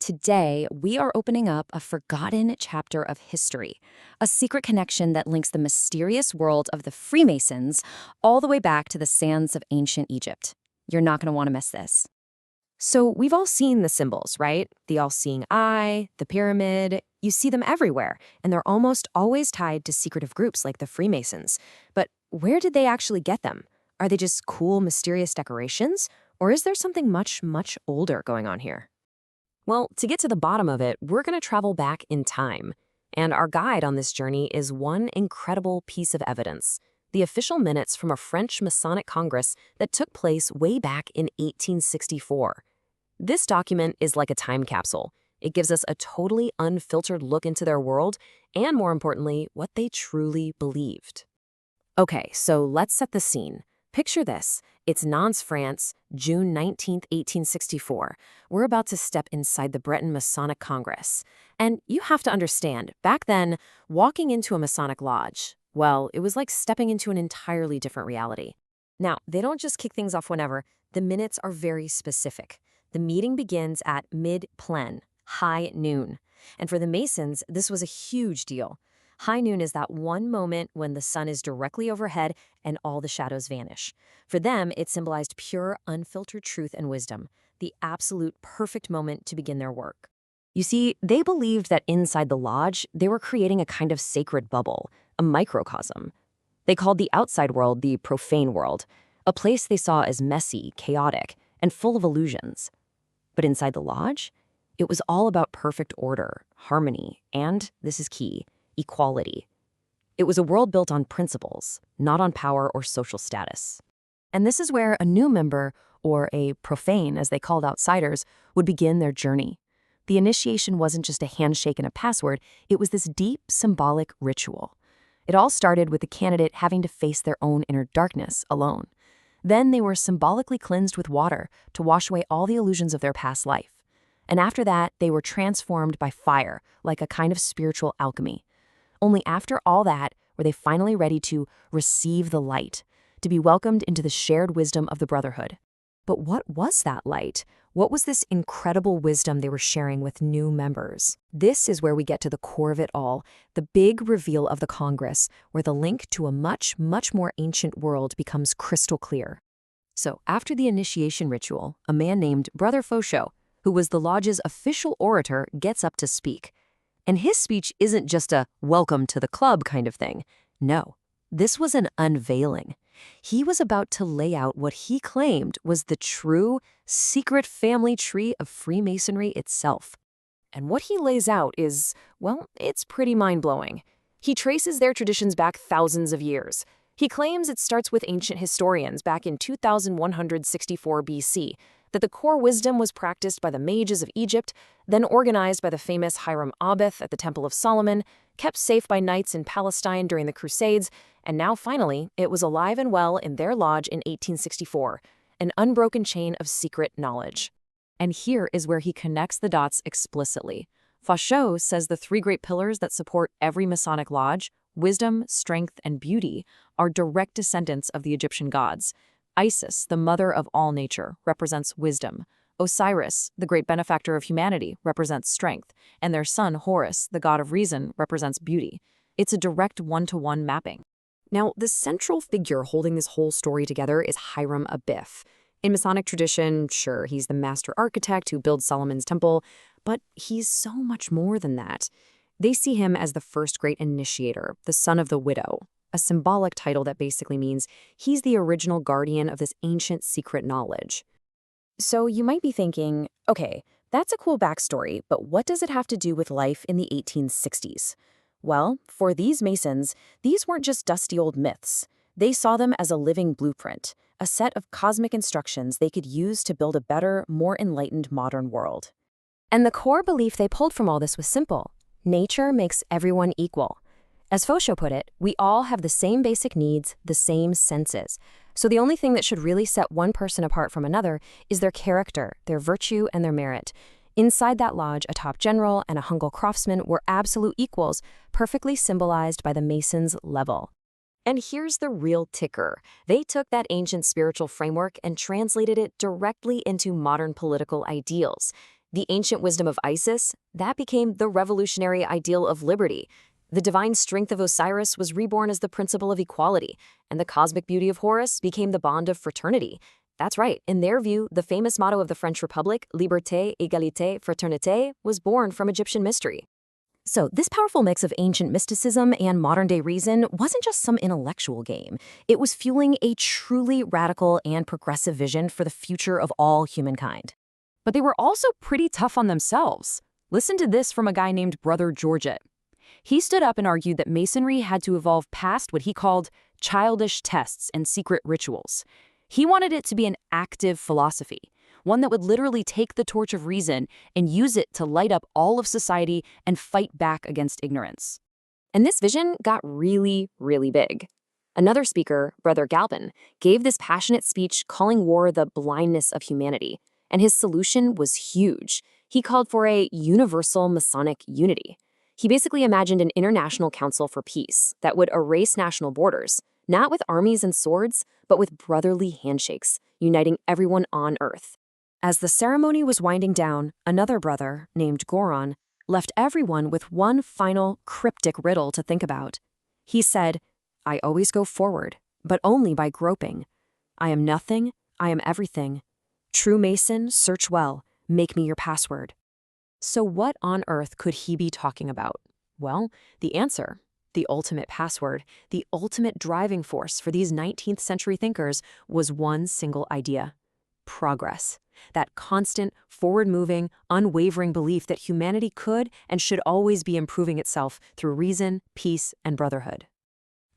Today, we are opening up a forgotten chapter of history, a secret connection that links the mysterious world of the Freemasons all the way back to the sands of ancient Egypt. You're not going to want to miss this. So we've all seen the symbols, right? The all-seeing eye, the pyramid. You see them everywhere, and they're almost always tied to secretive groups like the Freemasons. But where did they actually get them? Are they just cool, mysterious decorations? Or is there something much, much older going on here? Well, to get to the bottom of it, we're going to travel back in time. And our guide on this journey is one incredible piece of evidence: the official minutes from a French Masonic Congress that took place way back in 1864. This document is like a time capsule. It gives us a totally unfiltered look into their world and, more importantly, what they truly believed. Okay, so let's set the scene. Picture this. It's Nantes, France, June 19, 1864. We're about to step inside the Breton Maçonnique Congress. And you have to understand, back then, walking into a Masonic lodge, well, it was like stepping into an entirely different reality. Now, they don't just kick things off whenever. The minutes are very specific. The meeting begins at mid-plen, high noon. And for the Masons, this was a huge deal. High noon is that one moment when the sun is directly overhead and all the shadows vanish. For them, it symbolized pure, unfiltered truth and wisdom, the absolute perfect moment to begin their work. You see, they believed that inside the lodge, they were creating a kind of sacred bubble, a microcosm. They called the outside world the profane world, a place they saw as messy, chaotic, and full of illusions. But inside the lodge, it was all about perfect order, harmony, and, this is key, equality. It was a world built on principles, not on power or social status. And this is where a new member, or a profane as they called outsiders, would begin their journey. The initiation wasn't just a handshake and a password, it was this deep, symbolic ritual. It all started with the candidate having to face their own inner darkness alone. Then they were symbolically cleansed with water to wash away all the illusions of their past life. And after that, they were transformed by fire, like a kind of spiritual alchemy. Only after all that were they finally ready to receive the light, to be welcomed into the shared wisdom of the brotherhood. But what was that light? What was this incredible wisdom they were sharing with new members? This is where we get to the core of it all, the big reveal of the Congress, where the link to a much, much more ancient world becomes crystal clear. So after the initiation ritual, a man named Brother Fauchot, who was the lodge's official orator, gets up to speak. And his speech isn't just a welcome to the club kind of thing. No, this was an unveiling. He was about to lay out what he claimed was the true, secret family tree of Freemasonry itself. And what he lays out is, well, it's pretty mind-blowing. He traces their traditions back thousands of years. He claims it starts with ancient historians back in 2164 BC, that the core wisdom was practiced by the mages of Egypt, then organized by the famous Hiram Abeth at the Temple of Solomon, kept safe by knights in Palestine during the Crusades, and now finally, it was alive and well in their lodge in 1864, an unbroken chain of secret knowledge. And here is where he connects the dots explicitly. Fauchot says the three great pillars that support every Masonic lodge, wisdom, strength, and beauty, are direct descendants of the Egyptian gods. Isis, the mother of all nature, represents wisdom. Osiris, the great benefactor of humanity, represents strength. And their son, Horus, the god of reason, represents beauty. It's a direct one-to-one mapping. Now, the central figure holding this whole story together is Hiram Abeth. In Masonic tradition, sure, he's the master architect who builds Solomon's temple, but he's so much more than that. They see him as the first great initiator, the son of the widow, a symbolic title that basically means he's the original guardian of this ancient secret knowledge. So you might be thinking, okay, that's a cool backstory, but what does it have to do with life in the 1860s? Well, for these Masons, these weren't just dusty old myths. They saw them as a living blueprint, a set of cosmic instructions they could use to build a better, more enlightened modern world. And the core belief they pulled from all this was simple: nature makes everyone equal. As Fauchot put it, we all have the same basic needs, the same senses. So the only thing that should really set one person apart from another is their character, their virtue, and their merit. Inside that lodge, a top general and a humble craftsman were absolute equals, perfectly symbolized by the Masons' level. And here's the real ticker. They took that ancient spiritual framework and translated it directly into modern political ideals. The ancient wisdom of Isis, that became the revolutionary ideal of liberty. The divine strength of Osiris was reborn as the principle of equality, and the cosmic beauty of Horus became the bond of fraternity. That's right, in their view, the famous motto of the French Republic, Liberté, Égalité, Fraternité, was born from Egyptian mystery. So this powerful mix of ancient mysticism and modern-day reason wasn't just some intellectual game. It was fueling a truly radical and progressive vision for the future of all humankind. But they were also pretty tough on themselves. Listen to this from a guy named Brother Georgette. He stood up and argued that Masonry had to evolve past what he called childish tests and secret rituals. He wanted it to be an active philosophy, one that would literally take the torch of reason and use it to light up all of society and fight back against ignorance. And this vision got really, really big. Another speaker, Brother Galvin, gave this passionate speech calling war the blindness of humanity, and his solution was huge. He called for a universal Masonic unity. He basically imagined an international council for peace that would erase national borders, not with armies and swords, but with brotherly handshakes, uniting everyone on Earth. As the ceremony was winding down, another brother, named Goron, left everyone with one final cryptic riddle to think about. He said, "I always go forward, but only by groping. I am nothing, I am everything. True Mason, search well, make me your password." So what on earth could he be talking about? Well, the answer, the ultimate password, the ultimate driving force for these 19th century thinkers was one single idea: progress. That constant, forward-moving, unwavering belief that humanity could and should always be improving itself through reason, peace, and brotherhood.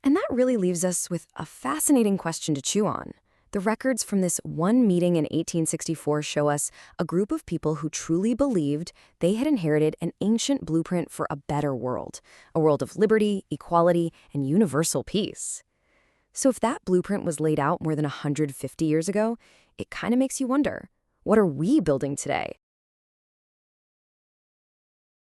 And that really leaves us with a fascinating question to chew on. The records from this one meeting in 1864 show us a group of people who truly believed they had inherited an ancient blueprint for a better world, a world of liberty, equality, and universal peace. So if that blueprint was laid out more than 150 years ago, it kind of makes you wonder, what are we building today?